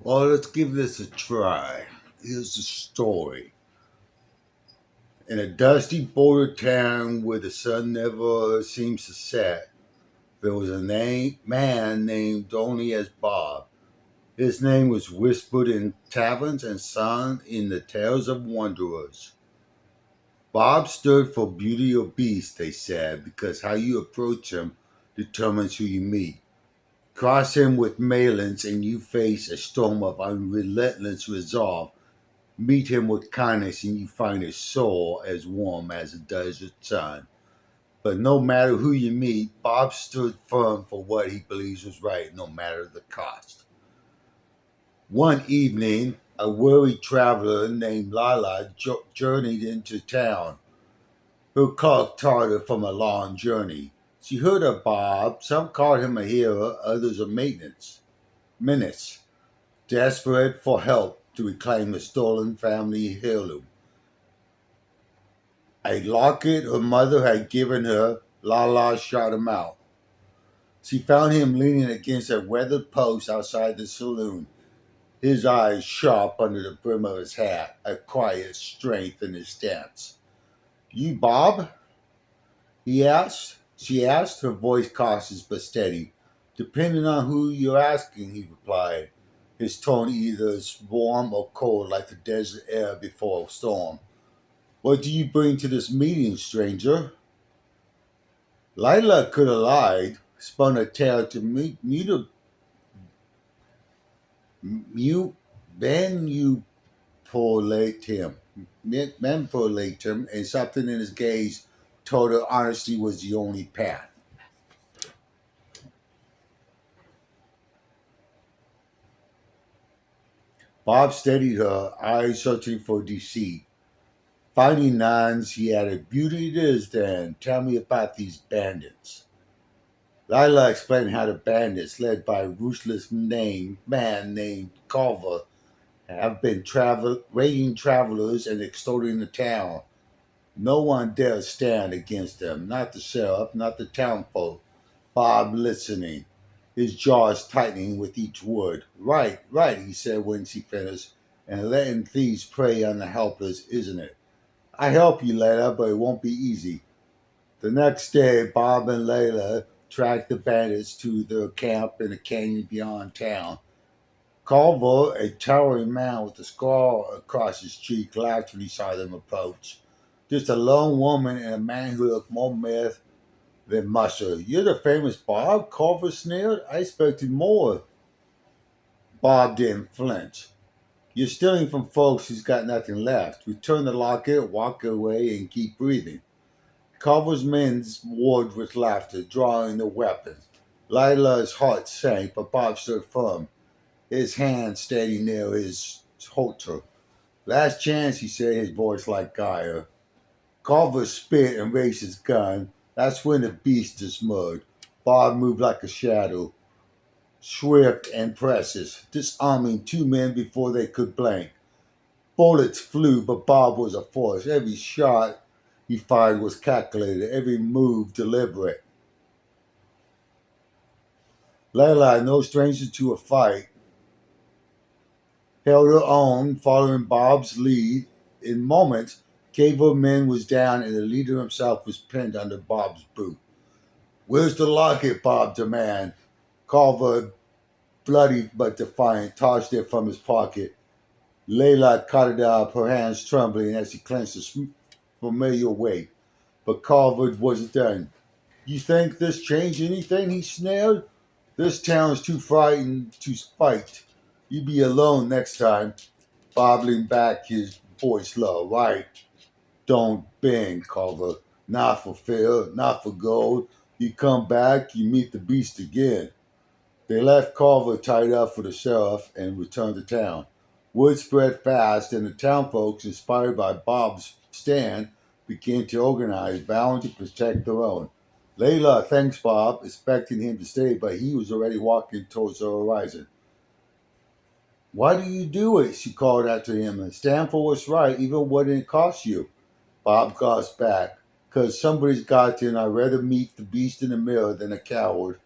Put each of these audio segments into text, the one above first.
Well, let's give this a try. Here's the story. In a dusty border town where the sun never seems to set, there was a man named only as Bob. His name was whispered in taverns and sung in the tales of wanderers. Bob stood for beauty or beast, they said, because how you approach him determines who you meet. Cross him with Malins and you face a storm of unrelentless resolve. Meet him with kindness and you find his soul as warm as a desert sun. But no matter who you meet, Bob stood firm for what he believes was right, no matter the cost. One evening, a weary traveler named Lila journeyed into town. Her clock tired from a long journey. She heard of Bob. Some called him a hero, others a menace, desperate for help to reclaim a stolen family heirloom. A locket her mother had given her, Lala shot him out. She found him leaning against a weathered post outside the saloon, his eyes sharp under the brim of his hat, a quiet strength in his stance. You, Bob? He asked. She asked, her voice cautious but steady. Depending on who you're asking, he replied, his tone either as warm or cold like the desert air before a storm. What do you bring to this meeting, stranger? Lila could have lied, spun a tale to mute, manipulate him, manipulate him, and something in his gaze told her honesty was the only path. Bob steadied her, eyes searching for deceit. Finding none, he added, Beauty it is then. Tell me about these bandits. Lila explained how the bandits, led by a ruthless man named Culver, have been raiding travelers and extorting the town. No one dares stand against them, not the sheriff, not the townfolk. Bob listening, his jaws tightening with each word. Right, right, he said when she finished, and letting thieves prey on the helpless, isn't it? I help you, Layla, but it won't be easy. The next day, Bob and Layla tracked the bandits to their camp in a canyon beyond town. Culver, a towering man with a scar across his cheek, laughed when he saw them approach. Just a lone woman and a man who looked more meth than mustard. You're the famous Bob? Culver sneered. I expected more. Bob didn't flinch. You're stealing from folks who's got nothing left. Return the locket, walk away, and keep breathing. Culver's men roared with laughter, drawing their weapons. Lila's heart sank, but Bob stood firm, his hand steady near his holster. Last chance, he said, his voice like fire. Culver spit and raised his gun. That's when the beast dismurred. Bob moved like a shadow, swift and precious, disarming two men before they could blink. Bullets flew, but Bob was a force. Every shot he fired was calculated, every move deliberate. Layla, no stranger to a fight, held her own, following Bob's lead. In moments, Caveman was down and the leader himself was pinned under Bob's boot. Where's the locket? Bob demanded. Culver, bloody but defiant, tossed it from his pocket. Layla caught it up, her hands trembling as she clenched a familiar weight. But Culver wasn't done. You think this changed anything? He snared. This town's too frightened to fight. You be alone next time. Bob leaned back, his voice low. Right. Don't bend, Culver. Not for fear, not for gold. You come back, you meet the beast again. They left Culver tied up for the sheriff and returned to town. Word spread fast, and the townfolks, inspired by Bob's stand, began to organize, bound to protect their own. Layla thanks Bob, expecting him to stay, but he was already walking towards the horizon. Why do you do it? She called out to him, and stand for what's right, even when it costs you. Bob gasped back. Because somebody's got to, and I'd rather meet the beast in the mirror than a coward.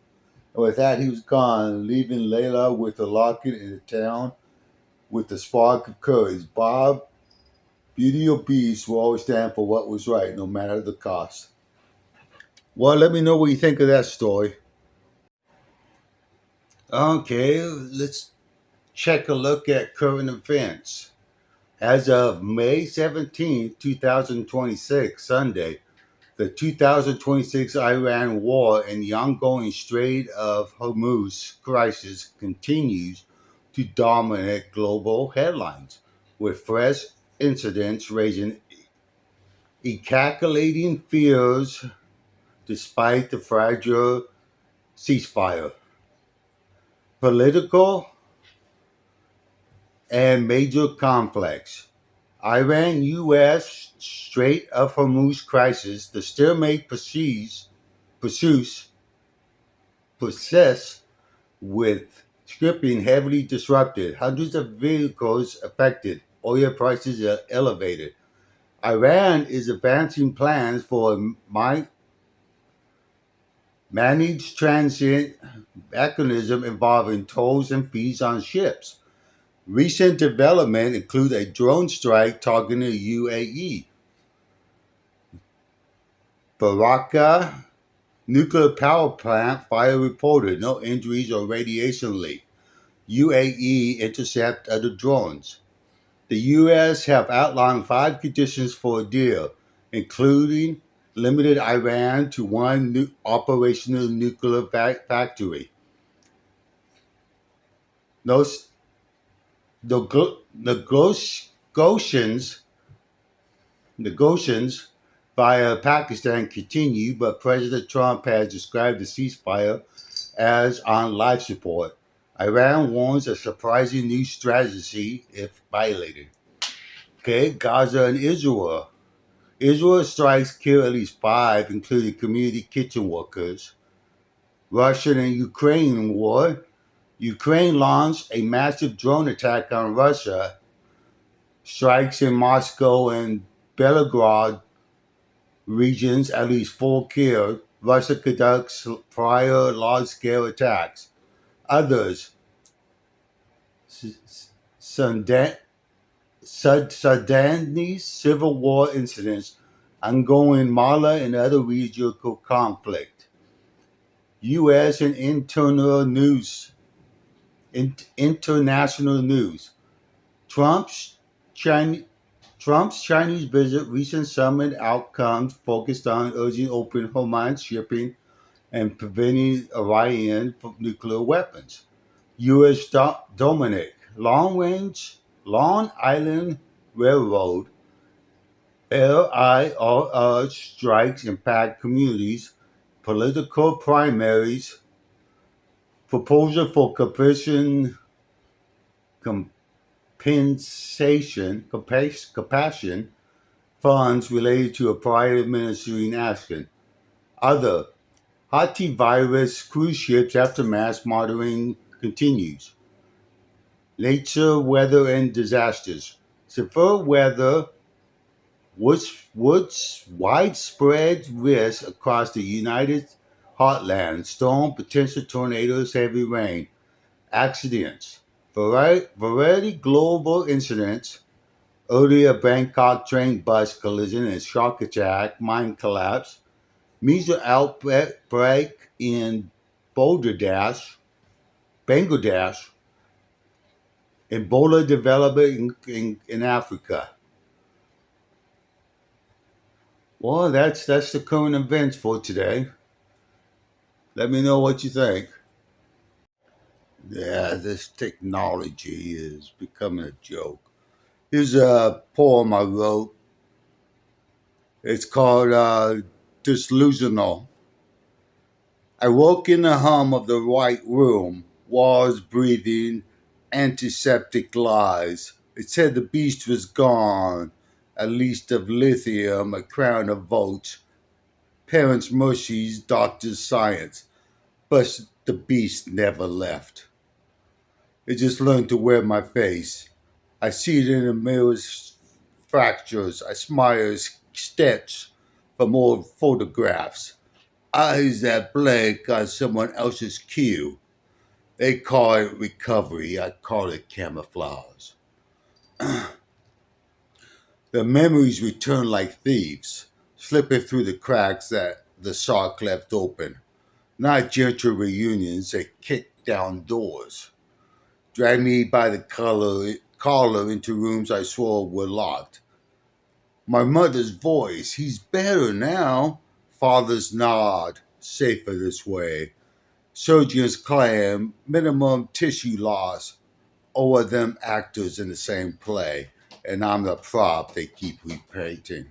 And with that, he was gone, leaving Layla with the locket in the town with the spark of courage. Bob, Beauty or Beast will always stand for what was right, no matter the cost. Well, let me know what you think of that story. Okay, let's check a look at current events. As of May 17th, 2026, Sunday, the 2026 Iran war and the ongoing Strait of Hormuz crisis continues to dominate global headlines, with fresh incidents raising calculating fears despite the fragile ceasefire. Political and major conflicts. Iran US Strait of Hormuz crisis, the stalemate pursues persists with shipping heavily disrupted, hundreds of vehicles affected, oil prices are elevated. Iran is advancing plans for a managed transit mechanism involving tolls and fees on ships. Recent developments include a drone strike targeting the UAE. Baraka nuclear power plant fire reported, no injuries or radiation leak. UAE intercept other drones. The U.S. have outlined 5 conditions for a deal, including limited Iran to one operational nuclear factory. No, negotiations negotiations via Pakistan continue, but President Trump has described the ceasefire as on life support. Iran warns a surprising new strategy if violated. Okay, Gaza and Israel. Israel strikes kill at least 5, including community kitchen workers. Russia and Ukraine war. Ukraine launched a massive drone attack on Russia. Strikes in Moscow and Belgrade regions, at least 4 killed. Russia conducts prior large-scale attacks. Others, Sudanese civil war incidents, ongoing Mali and other regional conflict. U.S. and international news. Trump's China, Trump's Chinese visit, recent summit outcomes focused on urging open Hormuz shipping and preventing Iran from nuclear weapons. U.S. Dominic, Long Island Railroad, LIRR strikes impact communities, political primaries, proposal for compassion funds related to a prior administration action. Other Hati virus cruise ships aftermath monitoring continues. Nature, weather, and disasters. Severe weather woods widespread risk across the United Heartland. Storm, potential tornadoes, heavy rain. Accidents. Variety global incidents. Earlier Bangkok train bus collision and shark attack, mine collapse. Measles outbreak in Bangladesh. Ebola development in Africa. Well, that's the current events for today. Let me know what you think. Yeah, this technology is becoming a joke. Here's a poem I wrote. It's called Disillusional. I woke in the hum of the white room, walls breathing antiseptic lies. It said the beast was gone, at least of lithium, a crown of votes, parents' mercies, doctors' science. But the beast never left. It just learned to wear my face. I see it in the mirror's fractures. I smile, sketch for more photographs. Eyes that blank on someone else's cue. They call it recovery. I call it camouflage. The memories return like thieves, slipping through the cracks that the shark left open. Not gentle reunions that kick down doors. Drag me by the collar into rooms I swore were locked. My mother's voice, he's better now. Father's nod, safer this way. Surgeon's clam, minimum tissue loss. All of them actors in the same play, and I'm the prop they keep repainting.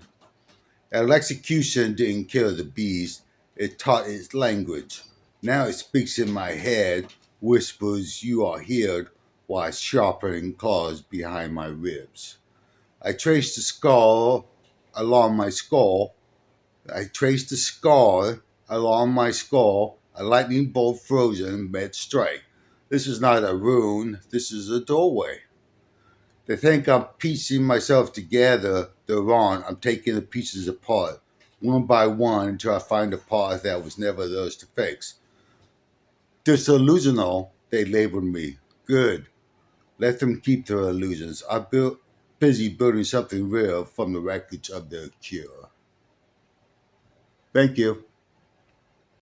Electrocution didn't kill the beast, it taught its language. Now it speaks in my head, whispers you are heard, while sharpening claws behind my ribs. I traced the scar along my skull. I traced the scar along my skull, a lightning bolt frozen mid strike. This is not a rune, this is a doorway. They think I'm piecing myself together. They're wrong. I'm taking the pieces apart, one by one, until I find a part that was never theirs to fix. Disillusional, they labeled me. Good. Let them keep their illusions. Busy building something real from the wreckage of their cure. Thank you.